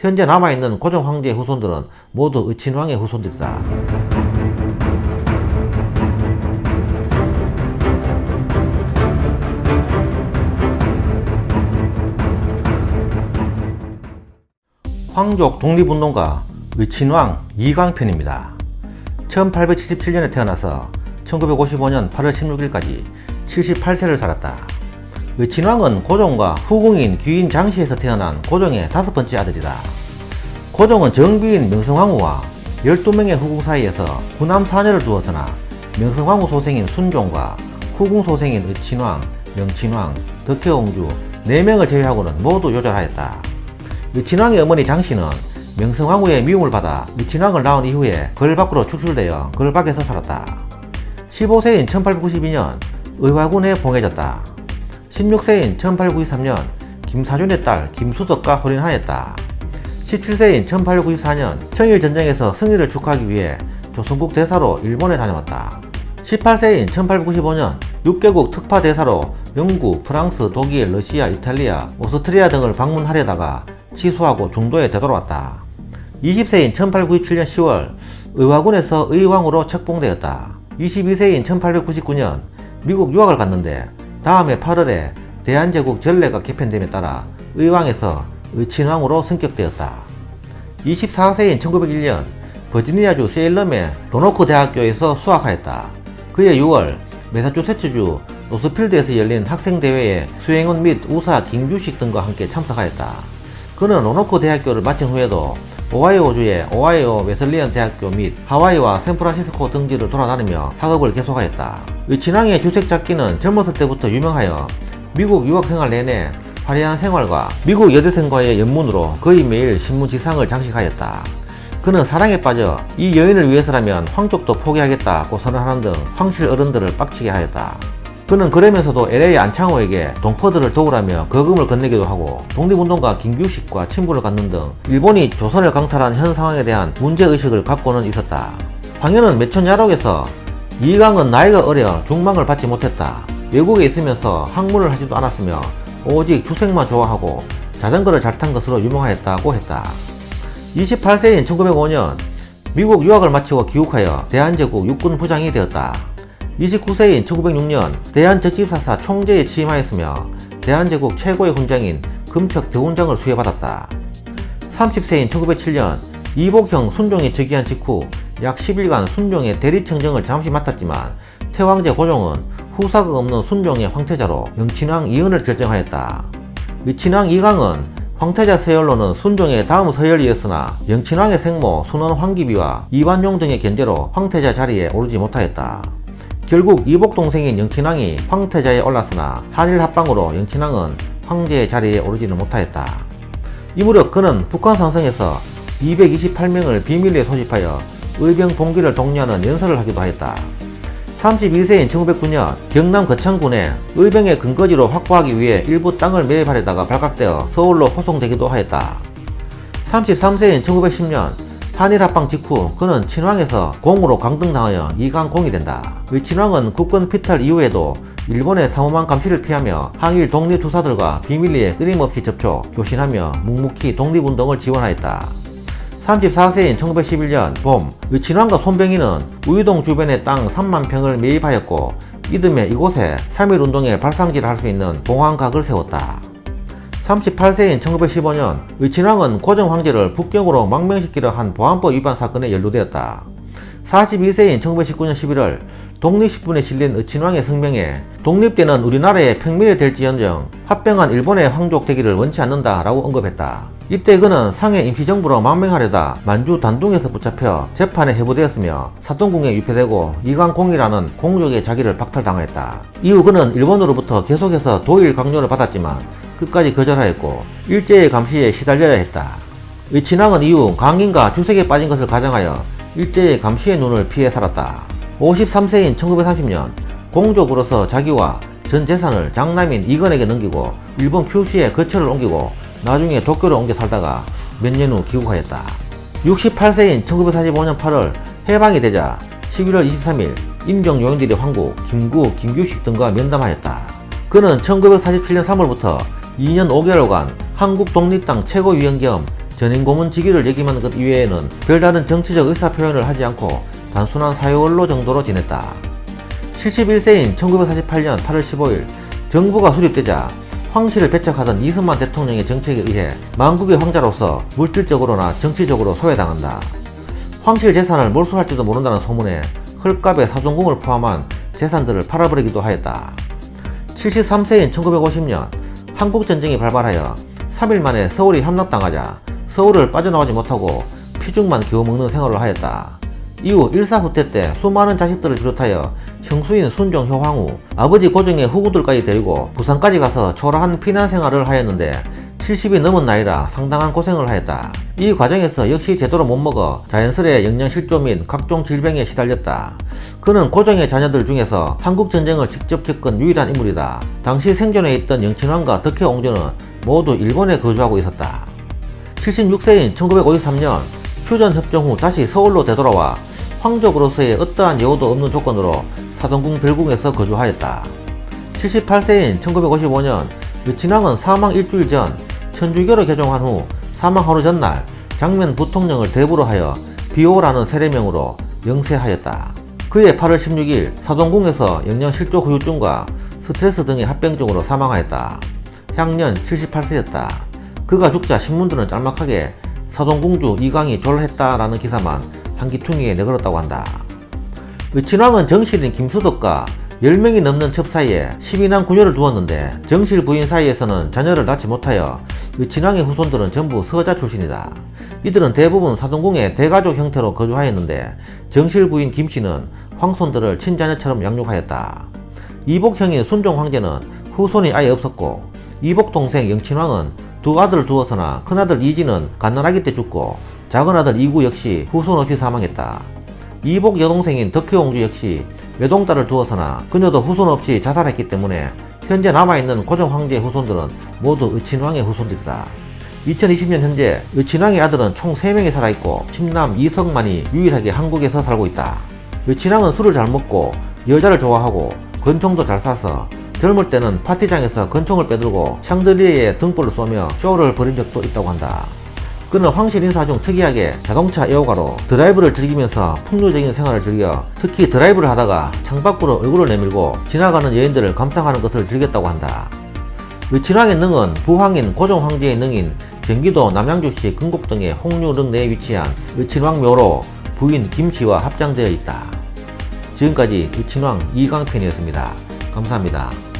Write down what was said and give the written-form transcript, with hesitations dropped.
현재 남아있는 고종 황제의 후손들은 모두 의친왕의 후손들이다. 황족 독립운동가 의친왕 이광편입니다. 1877년에 태어나서 1955년 8월 16일까지 78세를 살았다. 의친왕은 고종과 후궁인 귀인 장씨에서 태어난 고종의 5번째 아들이다. 고종은 정비인 명성황후와 12명의 후궁 사이에서 후남 4녀를 두었으나 명성황후 소생인 순종과 후궁 소생인 의친왕, 명친왕, 덕혜옹주 4명을 제외하고는 모두 요절하였다. 의친왕의 어머니 장씨는 명성황후의 미움을 받아 의친왕을 낳은 이후에 걸 밖으로 추출되어 걸 밖에서 살았다. 15세인 1892년 의화군에 봉해졌다. 16세인 1893년 김사준의 딸 김수덕과 혼인하였다. 17세인 1894년 청일전쟁에서 승리를 축하하기 위해 조선국 대사로 일본에 다녀왔다. 18세인 1895년 6개국 특파대사로 영국, 프랑스, 독일, 러시아, 이탈리아, 오스트리아 등을 방문하려다가 취소하고 중도에 되돌아왔다. 20세인 1897년 10월 의화군에서 의왕으로 책봉되었다. 22세인 1899년 미국 유학을 갔는데 다음해 8월에 대한제국 전례가 개편됨에 따라 의왕에서 의친왕으로 승격되었다. 24세인 1901년 버지니아주 세일럼의 로노크 대학교에서 수학하였다. 그해 6월 매사추세츠주 노스필드에서 열린 학생대회에 수행원 및 우사 김규식 등과 함께 참석하였다. 그는 로노크 대학교를 마친 후에도 오하이오주의 오하이오 웨슬리언 대학교 및 하와이와 샌프란시스코 등지를 돌아다니며 학업을 계속하였다. 의친왕의 주색 잡기는 젊었을 때부터 유명하여 미국 유학생활 내내 화려한 생활과 미국 여대생과의 연문으로 거의 매일 신문 지상을 장식하였다. 그는 사랑에 빠져 이 여인을 위해서라면 황족도 포기하겠다고 선언하는 등 황실 어른들을 빡치게 하였다. 그는 그러면서도 LA 안창호에게 동포들을 도우라며 거금을 건네기도 하고 독립운동가 김규식과 친분을 갖는 등 일본이 조선을 강탈한 현 상황에 대한 문제의식을 갖고는 있었다. 황현은 매천야록에서 이강은 나이가 어려 중망을 받지 못했다. 외국에 있으면서 학문을 하지도 않았으며 오직 주색만 좋아하고 자전거를 잘 탄 것으로 유명하였다고 했다. 28세인 1905년 미국 유학을 마치고 귀국하여 대한제국 육군부장이 되었다. 29세인 1906년 대한적집사사 총재에 취임하였으며 대한제국 최고의 훈장인 금척 대훈장을 수여받았다. 30세인 1907년 이복형 순종이 즉위한 직후 약 10일간 순종의 대리청정을 잠시 맡았지만 태왕제 고종은 후사가 없는 순종의 황태자로 영친왕 이은을 결정하였다. 의친왕 이강은 황태자 서열로는 순종의 다음 서열이었으나 영친왕의 생모 순원 황기비와 이완용 등의 견제로 황태자 자리에 오르지 못하였다. 결국 이복 동생인 영친왕이 황태자에 올랐으나 한일 합방으로 영친왕은 황제의 자리에 오르지는 못하였다. 이 무렵 그는 북한 상성에서 228명을 비밀리에 소집하여 의병 봉기를 독려하는 연설을 하기도 하였다. 32세인 1909년 경남 거창군에 의병의 근거지로 확보하기 위해 일부 땅을 매입하려다가 발각되어 서울로 호송되기도 하였다. 33세인 1910년 한일합방 직후 그는 친왕에서 공으로 강등당하여 이강공이 된다. 의친왕은 국권 피탈 이후에도 일본의 삼엄한 감시를 피하며 항일 독립투사들과 비밀리에 끊임없이 접촉, 교신하며 묵묵히 독립운동을 지원하였다. 34세인 1911년 봄 의친왕과 손병희는 우유동 주변의 땅 3만평을 매입하였고 이듬해 이곳에 3.1운동의 발상지를 할 수 있는 봉황각을 세웠다. 38세인 1915년 의친왕은 고종 황제를 북경으로 망명시키려 한 보안법 위반 사건에 연루되었다. 42세인 1919년 11월 독립신문에 실린 의친왕의 성명에 독립되는 우리나라의 평민이 될지언정 합병한 일본의 황족 되기를 원치 않는다 라고 언급했다. 이때 그는 상해 임시정부로 망명하려다 만주 단둥에서 붙잡혀 재판에 회부되었으며 사동궁에 유폐되고 이강공이라는 공족의 자기를 박탈당하였다. 이후 그는 일본으로부터 계속해서 도일 강요를 받았지만 끝까지 거절하였고 일제의 감시에 시달려야 했다. 의친왕은 이후 강인과 주색에 빠진 것을 가정하여 일제의 감시의 눈을 피해 살았다. 53세인 1930년 공족으로서 자기와 전 재산을 장남인 이건에게 넘기고 일본 큐슈에 거처를 옮기고 나중에 도쿄로 옮겨 살다가 몇 년 후 귀국하였다. 68세인 1945년 8월 해방이 되자 11월 23일 임종 요인들이 황국, 김구, 김규식 등과 면담하였다. 그는 1947년 3월부터 2년 5개월간 한국 독립당 최고위원 겸 전임 고문직위를 역임한 것 이외에는 별다른 정치적 의사표현을 하지 않고 단순한 사회원로 정도로 지냈다. 71세인 1948년 8월 15일 정부가 수립되자 황씨를 배척하던 이승만 대통령의 정책에 의해 만국의 황자로서 물질적으로나 정치적으로 소외당한다. 황실 재산을 몰수할지도 모른다는 소문에 헐값의 사돈궁을 포함한 재산들을 팔아버리기도 하였다. 73세인 1950년 한국전쟁이 발발하여 3일 만에 서울이 함락당하자 서울을 빠져나오지 못하고 피죽만 겨우 먹는 생활을 하였다. 이후 일사후퇴 때 수많은 자식들을 비롯하여 형수인 순종 효황후, 아버지 고종의 후구들까지 데리고 부산까지 가서 초라한 피난 생활을 하였는데 70이 넘은 나이라 상당한 고생을 하였다. 이 과정에서 역시 제대로 못 먹어 자연스레 영양실조 및 각종 질병에 시달렸다. 그는 고종의 자녀들 중에서 한국전쟁을 직접 겪은 유일한 인물이다. 당시 생존해 있던 영친왕과 덕혜옹조는 모두 일본에 거주하고 있었다. 76세인 1953년 휴전협정 후 다시 서울로 되돌아와 황족으로서의 어떠한 예우도 없는 조건으로 사돈궁 별궁에서 거주하였다. 78세인 1955년 여친왕은 사망 일주일 전 천주교로 개종한 후 사망 하루 전날 장면 부통령을 대부로 하여 비호라는 세례명으로 영세하였다. 그해 8월 16일 사돈궁에서 영양실조 후유증과 스트레스 등의 합병증으로 사망하였다. 향년 78세였다. 그가 죽자 신문들은 짤막하게 사돈궁주 이광이 졸했다라는 기사만 한기퉁이에 내걸었다고 한다. 의친왕은 정실인 김수덕과 10명이 넘는 첩 사이에 12남 9녀를 두었는데 정실 부인 사이에서는 자녀를 낳지 못하여 의친왕의 후손들은 전부 서자 출신이다. 이들은 대부분 사돈궁의 대가족 형태로 거주하였는데 정실 부인 김씨는 황손들을 친자녀처럼 양육하였다. 이복 형인 순종 황제는 후손이 아예 없었고 이복 동생 영친왕은 두 아들을 두었으나 큰아들 이지는 갓난아기 때 죽고 작은아들 이구 역시 후손 없이 사망했다. 이복 여동생인 덕혜옹주 역시 외동딸을 두었으나 그녀도 후손 없이 자살했기 때문에 현재 남아있는 고종 황제의 후손들은 모두 의친왕의 후손들이다. 2020년 현재 의친왕의 아들은 총 3명이 살아있고 침남 이석만이 유일하게 한국에서 살고 있다. 의친왕은 술을 잘 먹고 여자를 좋아하고 권총도 잘 쏴서 젊을 때는 파티장에서 권총을 빼들고 샹들리에에 등불을 쏘며 쇼를 벌인 적도 있다고 한다. 그는 황실 인사 중 특이하게 자동차 애호가로 드라이브를 즐기면서 풍요적인 생활을 즐겨 특히 드라이브를 하다가 창밖으로 얼굴을 내밀고 지나가는 여인들을 감상하는 것을 즐겼다고 한다. 의친왕의 능은 부황인 고종 황제의 능인 경기도 남양주시 금곡 등의 홍류릉 내에 위치한 의친왕 묘로 부인 김씨와 합장되어 있다. 지금까지 의친왕 이광편이었습니다. 감사합니다.